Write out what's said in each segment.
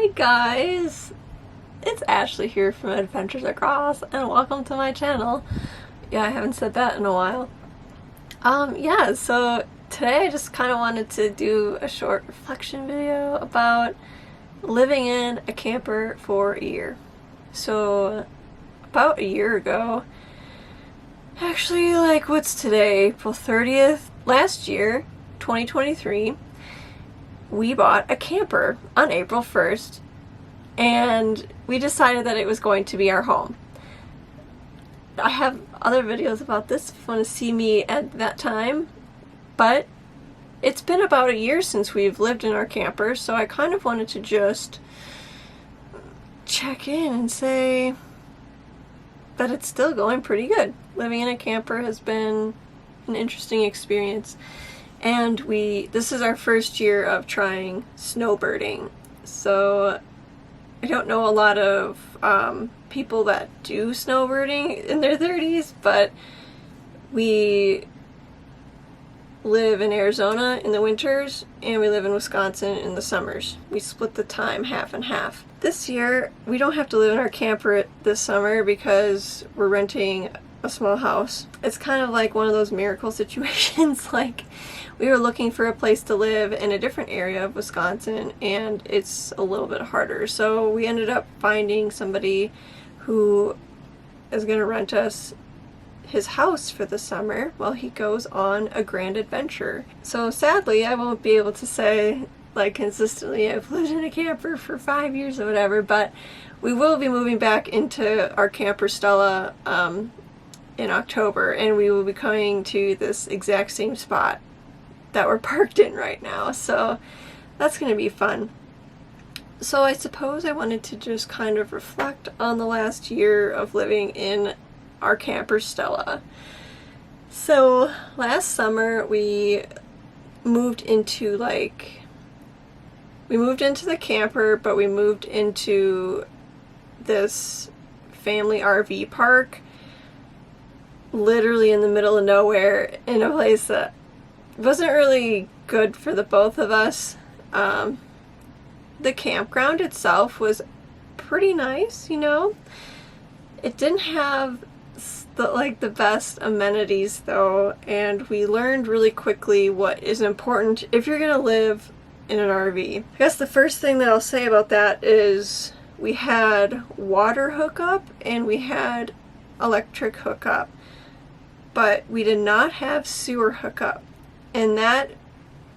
Hi guys, it's Ashley here from Adventures Across and welcome to my channel. Yeah, I haven't said that in a while. So today I just kind of wanted to do a short reflection video about living in a camper for a year. So about a year ago, actually what's today, April 30th? Last year, 2023, we bought a camper on April 1st, and we decided that it was going to be our home. I have other videos about this if you want to see me at that time, but it's been about a year since we've lived in our camper, so I kind of wanted to just check in and say that it's still going pretty good. Living in a camper has been an interesting experience. And this is our first year of trying snowbirding. So I don't know a lot of people that do snowbirding in their 30s, but we live in Arizona in the winters and we live in Wisconsin in the summers. We split the time half and half. This year we don't have to live in our camper this summer because we're renting a small house. It's kind of like one of those miracle situations. Like, we were looking for a place to live in a different area of Wisconsin and it's a little bit harder. So we ended up finding somebody who is going to rent us his house for the summer while he goes on a grand adventure. So sadly, I won't be able to say consistently I've lived in a camper for 5 years or whatever, but we will be moving back into our camper Stella in October, and we will be coming to this exact same spot that we're parked in right now, so that's going to be fun. So I suppose I wanted to just kind of reflect on the last year of living in our camper Stella. So last summer we moved into the camper, but we moved into this family RV park literally in the middle of nowhere in a place that wasn't really good for the both of us. The campground itself was pretty nice, you know. It didn't have the best amenities though, and we learned really quickly what is important if you're gonna live in an RV. I guess the first thing that I'll say about that is we had water hookup and we had electric hookup, but we did not have sewer hookup. And that,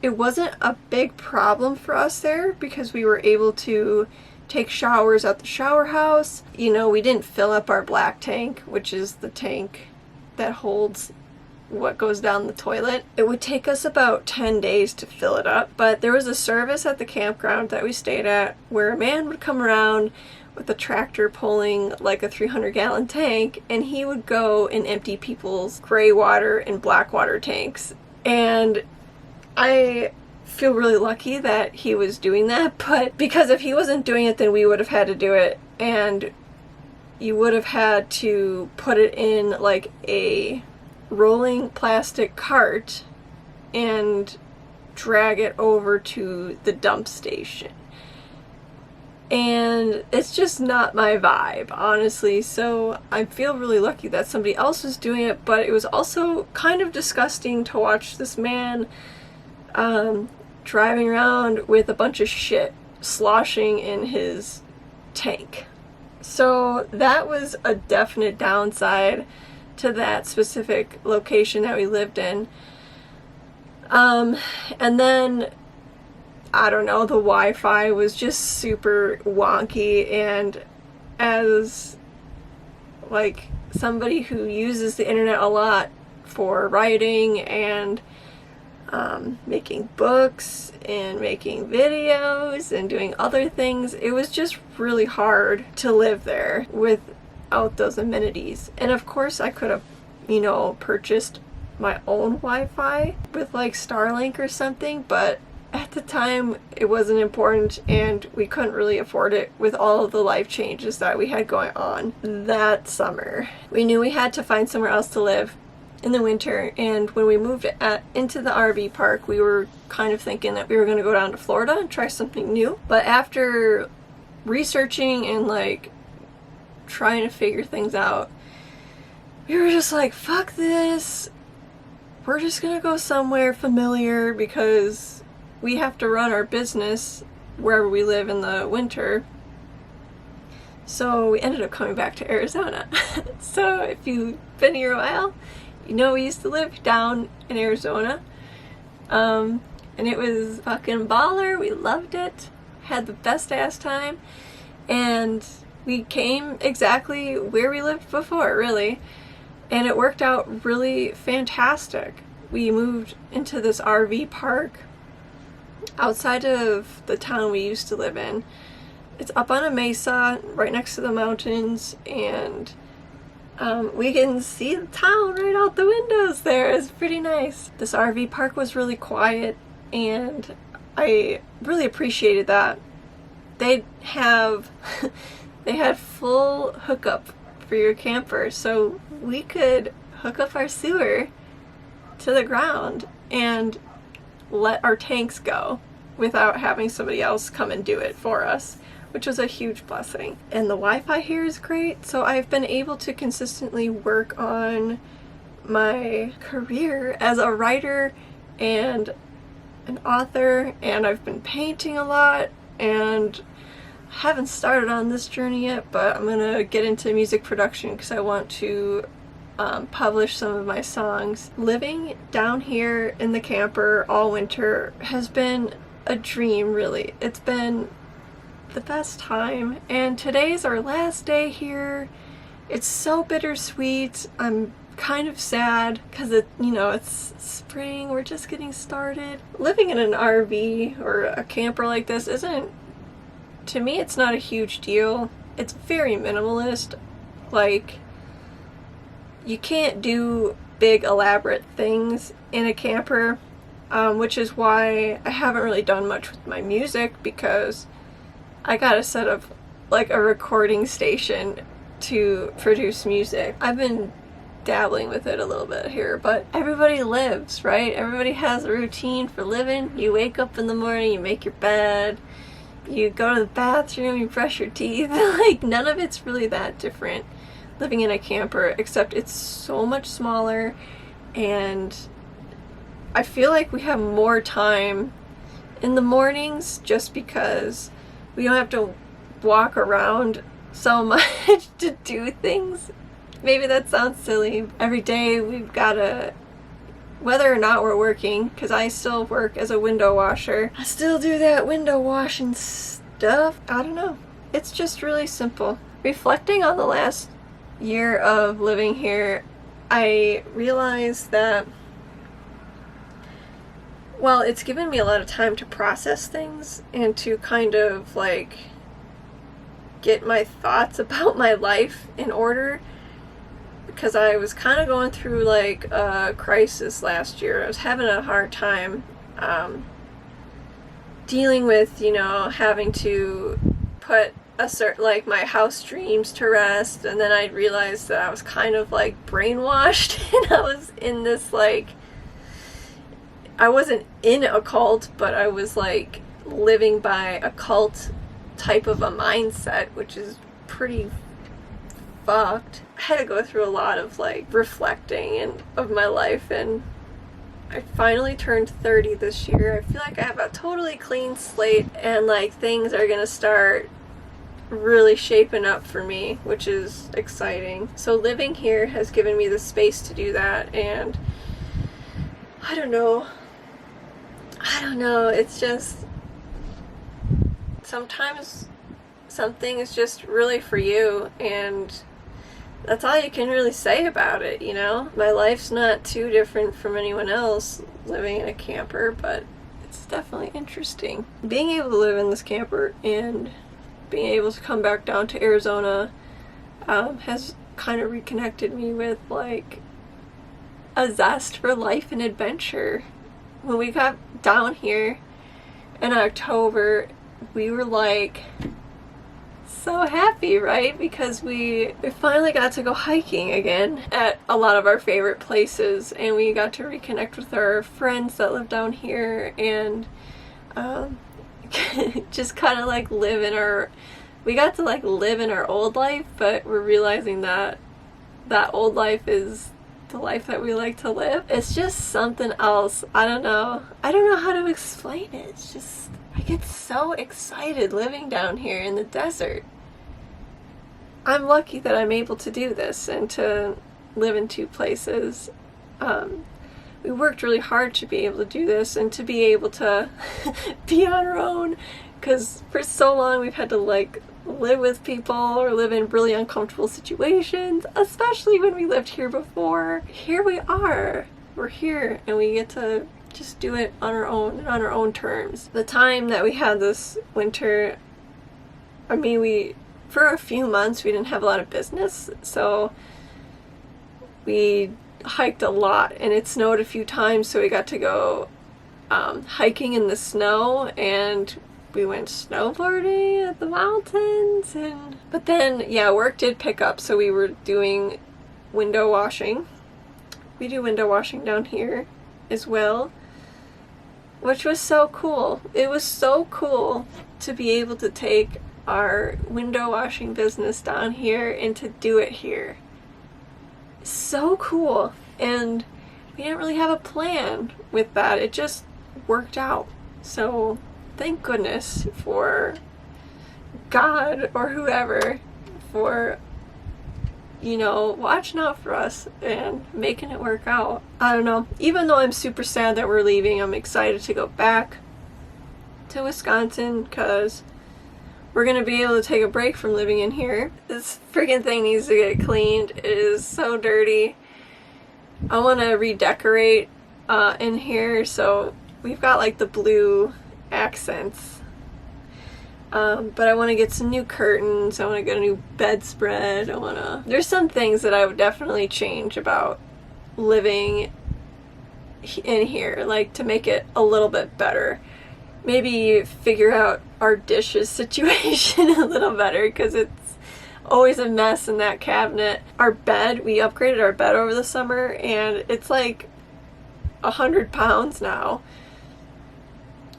it wasn't a big problem for us there because we were able to take showers at the shower house. You know, we didn't fill up our black tank, which is the tank that holds what goes down the toilet. It would take us about 10 days to fill it up, but there was a service at the campground that we stayed at where a man would come around with a tractor pulling like a 300-gallon tank, and he would go and empty people's gray water and black water tanks. And I feel really lucky that he was doing that, but because if he wasn't doing it, then we would have had to do it, and you would have had to put it in like a rolling plastic cart and drag it over to the dump station. And it's just not my vibe, honestly, so I feel really lucky that somebody else was doing it, but it was also kind of disgusting to watch this man driving around with a bunch of shit sloshing in his tank. So that was a definite downside to that specific location that we lived in. And then I don't know, the Wi-Fi was just super wonky, and as somebody who uses the internet a lot for writing and making books and making videos and doing other things, it was just really hard to live there without those amenities. And of course I could have, purchased my own Wi-Fi with Starlink or something, but at the time it wasn't important and we couldn't really afford it with all of the life changes that we had going on that summer. We knew we had to find somewhere else to live in the winter, and when we moved into the RV park, we were kind of thinking that we were going to go down to Florida and try something new. But after researching and like trying to figure things out, we were just like, fuck this. We're just gonna go somewhere familiar because we have to run our business wherever we live in the winter. So we ended up coming back to Arizona. So if you've been here a while, you know we used to live down in Arizona. And it was fucking baller. We loved it. Had the best ass time. And we came exactly where we lived before, really. And it worked out really fantastic. We moved into this RV park outside of the town we used to live in. It's up on a mesa right next to the mountains, and we can see the town right out the windows there. It's pretty nice. This RV park was really quiet, and I really appreciated that. They had full hookup for your camper, so we could hook up our sewer to the ground and let our tanks go without having somebody else come and do it for us, which was a huge blessing. And the Wi-Fi here is great, so I've been able to consistently work on my career as a writer and an author, and I've been painting a lot, and haven't started on this journey yet, but I'm gonna get into music production because I want to publish some of my songs. Living down here in the camper all winter has been a dream, really. It's been the best time, and today's our last day here. It's so bittersweet. I'm kind of sad because it's spring, we're just getting started. Living in an RV or a camper like this isn't, to me, it's not a huge deal. It's very minimalist. Like, you can't do big elaborate things in a camper, which is why I haven't really done much with my music, because I got to set up like a recording station to produce music. I've been dabbling with it a little bit here, but everybody lives, right? Everybody has a routine for living. You wake up in the morning, you make your bed, you go to the bathroom, you brush your teeth. Like, none of it's really that different living in a camper, except it's so much smaller, and I feel like we have more time in the mornings just because we don't have to walk around so much to do things. Maybe that sounds silly. Every day we've got to, whether or not we're working, because I still work as a window washer, I still do that window washing stuff. I don't know. It's just really simple. Reflecting on the last year of living here, I realized that, well, it's given me a lot of time to process things and to kind of like get my thoughts about my life in order, because I was kind of going through like a crisis last year. I was having a hard time dealing with, having to put like my house dreams to rest, and then I realized that I was kind of like brainwashed and I was in this like, I wasn't in a cult, but I was like living by a cult type of a mindset, which is pretty fucked. I had to go through a lot of like reflecting of my life, and I finally turned 30 this year. I feel like I have a totally clean slate, and like things are gonna start really shaping up for me, which is exciting. So living here has given me the space to do that, and I don't know, it's just sometimes something is just really for you, and that's all you can really say about it, My life's not too different from anyone else living in a camper, but it's definitely interesting. Being able to live in this camper and being able to come back down to Arizona has kind of reconnected me with like a zest for life and adventure. When we got down here in October, we were like so happy, right? Because we finally got to go hiking again at a lot of our favorite places, and we got to reconnect with our friends that live down here, and just kind of like live in our we got to like live in our old life, but we're realizing that that old life is the life that we like to live. It's just something else. I don't know how to explain it. It's just, I get so excited living down here in the desert. I'm lucky that I'm able to do this and to live in two places. We worked really hard to be able to do this and to be able to be on our own, because for so long we've had to like live with people or live in really uncomfortable situations, especially when we lived here before. Here we are. We're here and we get to just do it on our own and on our own terms. The time that we had this winter, I mean, for a few months we didn't have a lot of business, so we hiked a lot and it snowed a few times, so we got to go hiking in the snow, and we went snowboarding at the mountains. But then, yeah, work did pick up, so we were doing window washing. We do window washing down here as well, which was so cool. It was so cool to be able to take our window washing business down here and to do it here. So cool. And we didn't really have a plan with that. It just worked out. So thank goodness for God or whoever for, you know, watching out for us and making it work out. I don't know. Even though I'm super sad that we're leaving, I'm excited to go back to Wisconsin because we're going to be able to take a break from living in here. This freaking thing needs to get cleaned. It is so dirty. I want to redecorate in here, so we've got like the blue accents. But I want to get some new curtains. I want to get a new bedspread. There's some things that I would definitely change about living in here, like to make it a little bit better. Maybe figure out our dishes situation a little better, because it's always a mess in that cabinet. Our bed, we upgraded our bed over the summer and it's like 100 pounds now.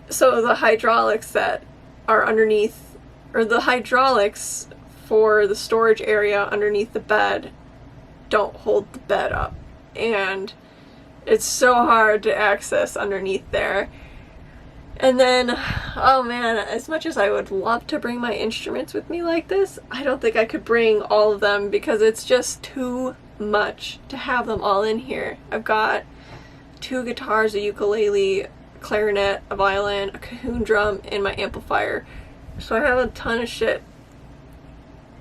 So the hydraulics that are underneath, or the hydraulics for the storage area underneath the bed, don't hold the bed up. And it's so hard to access underneath there. And then, oh man, as much as I would love to bring my instruments with me like this, I don't think I could bring all of them because it's just too much to have them all in here. I've got 2 guitars, a ukulele, a clarinet, a violin, a cajon drum, and my amplifier. So I have a ton of shit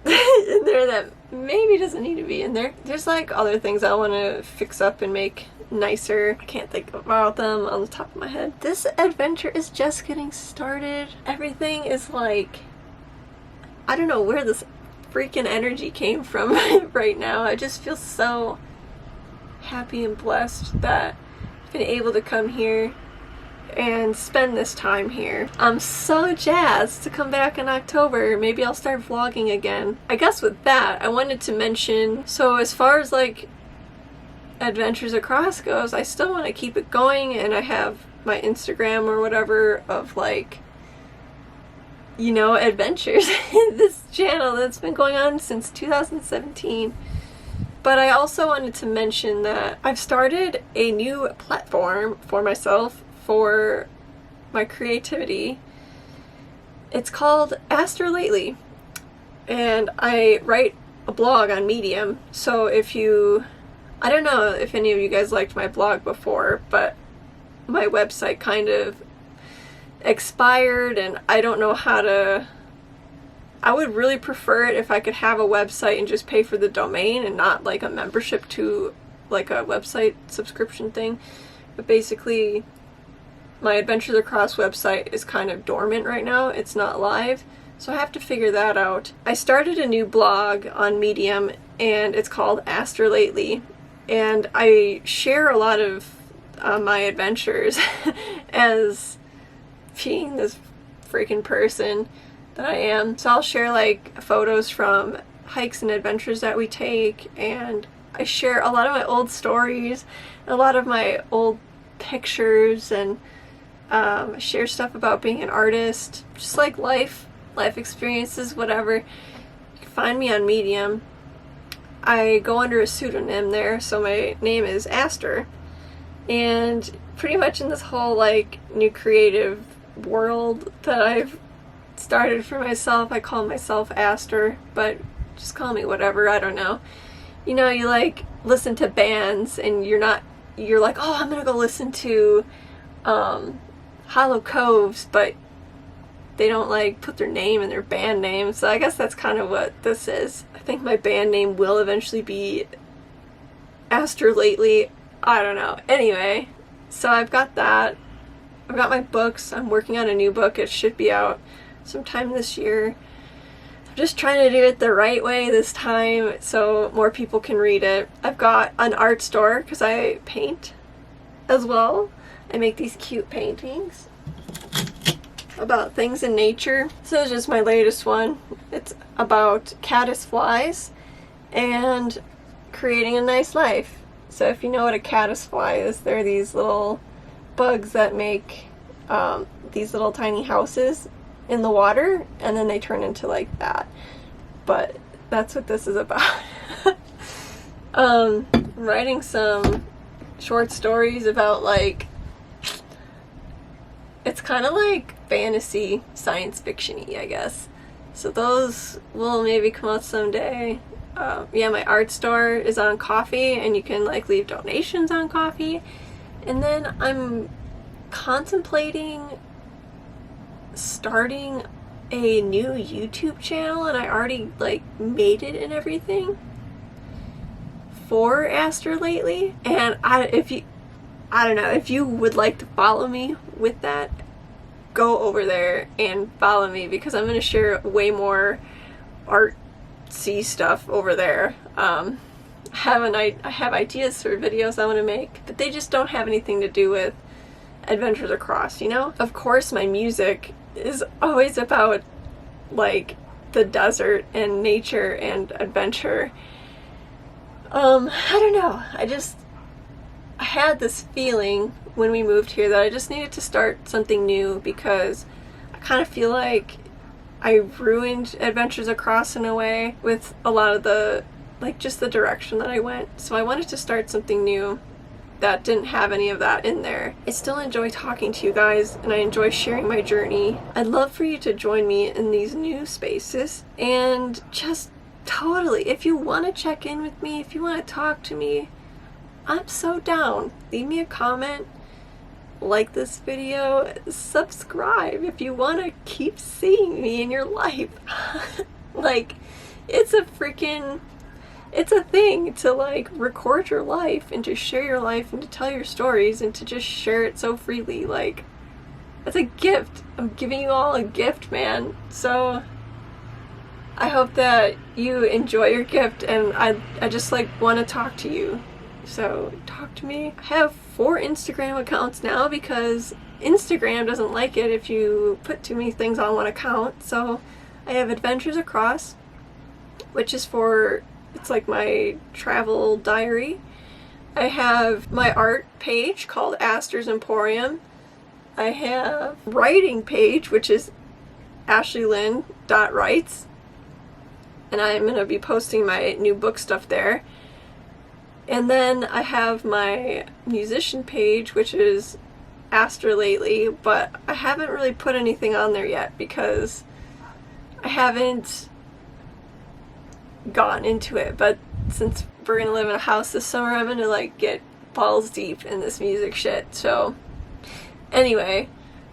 in there that maybe doesn't need to be in there. There's like other things I want to fix up and make nicer. I can't think about them on the top of my head. This adventure is just getting started. Everything is like, I don't know where this freaking energy came from right now. I just feel so happy and blessed that I've been able to come here and spend this time here. I'm so jazzed to come back in October. Maybe I'll start vlogging again. I guess with that, I wanted to mention, so as far as like Adventures Across goes, I still want to keep it going, and I have my Instagram or whatever of like, you know, adventures. This channel that's been going on since 2017. But I also wanted to mention that I've started a new platform for myself for my creativity. It's called Aster Lately, and I write a blog on Medium. So if you, I don't know if any of you guys liked my blog before, but my website kind of expired and I don't know how to, I would really prefer it if I could have a website and just pay for the domain and not like a membership to like a website subscription thing. But basically my Adventures Across website is kind of dormant right now. It's not live, so I have to figure that out. I started a new blog on Medium and it's called Aster Lately, and I share a lot of my adventures as being this freaking person that I am. So I'll share like photos from hikes and adventures that we take, and I share a lot of my old stories, a lot of my old pictures, and share stuff about being an artist, just like life life experiences, whatever. You can find me on Medium. I go under a pseudonym there, so my name is Aster. And pretty much in this whole like new creative world that I've started for myself, I call myself Aster, but just call me whatever, I don't know. You know, you like listen to bands and you're like, oh, I'm gonna go listen to Hollow Coves, but they don't like put their name in their band name, so I guess that's kind of what this is. I think my band name will eventually be Aster Lately. I don't know. Anyway, so I've got that. I've got my books. I'm working on a new book. It should be out sometime this year. I'm just trying to do it the right way this time so more people can read it. I've got an art store because I paint as well. I make these cute paintings about things in nature. So it's just my latest one. It's about caddisflies and creating a nice life. So if you know what a caddisfly is, they're these little bugs that make these little tiny houses in the water, and then they turn into like that. But that's what this is about. I'm writing some short stories about like, it's kind of like fantasy science fiction-y, I guess. So those will maybe come out someday. Yeah, my art store is on Ko-fi, and you can like leave donations on Ko-fi. And then I'm contemplating starting a new YouTube channel, and I already like made it and everything for Aster Lately. And I don't know, if you would like to follow me with that, go over there and follow me, because I'm going to share way more artsy stuff over there. I have ideas for videos I want to make, but they just don't have anything to do with Adventures Across, you know? Of course, my music is always about like the desert and nature and adventure. I don't know. I had this feeling when we moved here that I just needed to start something new, because I kind of feel like I ruined Adventures Across in a way with a lot of the, like, just the direction that I went. So I wanted to start something new that didn't have any of that in there. I still enjoy talking to you guys, and I enjoy sharing my journey. I'd love for you to join me in these new spaces, and just totally, if you want to check in with me, if you want to talk to me, I'm so down. Leave me a comment, like this video, subscribe if you want to keep seeing me in your life. Like, it's a thing to like record your life and to share your life and to tell your stories and to just share it so freely. Like, it's a gift. I'm giving you all a gift, man. So I hope that you enjoy your gift, and I just like want to talk to you. So talk to me. I have 4 Instagram accounts now because Instagram doesn't like it if you put too many things on one account. So I have Adventures Across, which is it's like my travel diary. I have my art page called Aster's Emporium. I have writing page, which is ashleylynn.writes, and I'm going to be posting my new book stuff there. And then I have my musician page, which is Aster Lately, but I haven't really put anything on there yet because I haven't gotten into it. But since we're gonna live in a house this summer, I'm gonna like get balls deep in this music shit. So anyway,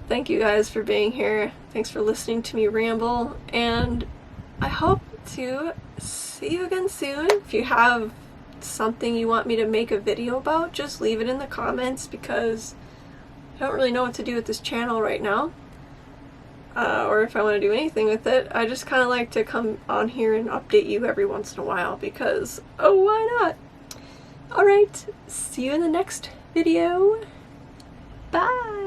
thank you guys for being here. Thanks for listening to me ramble, and I hope to see you again soon. If you have something you want me to make a video about, just leave it in the comments, because I don't really know what to do with this channel right now, or if I want to do anything with it. I just kind of like to come on here and update you every once in a while, because oh, why not? Alright, see you in the next video. Bye!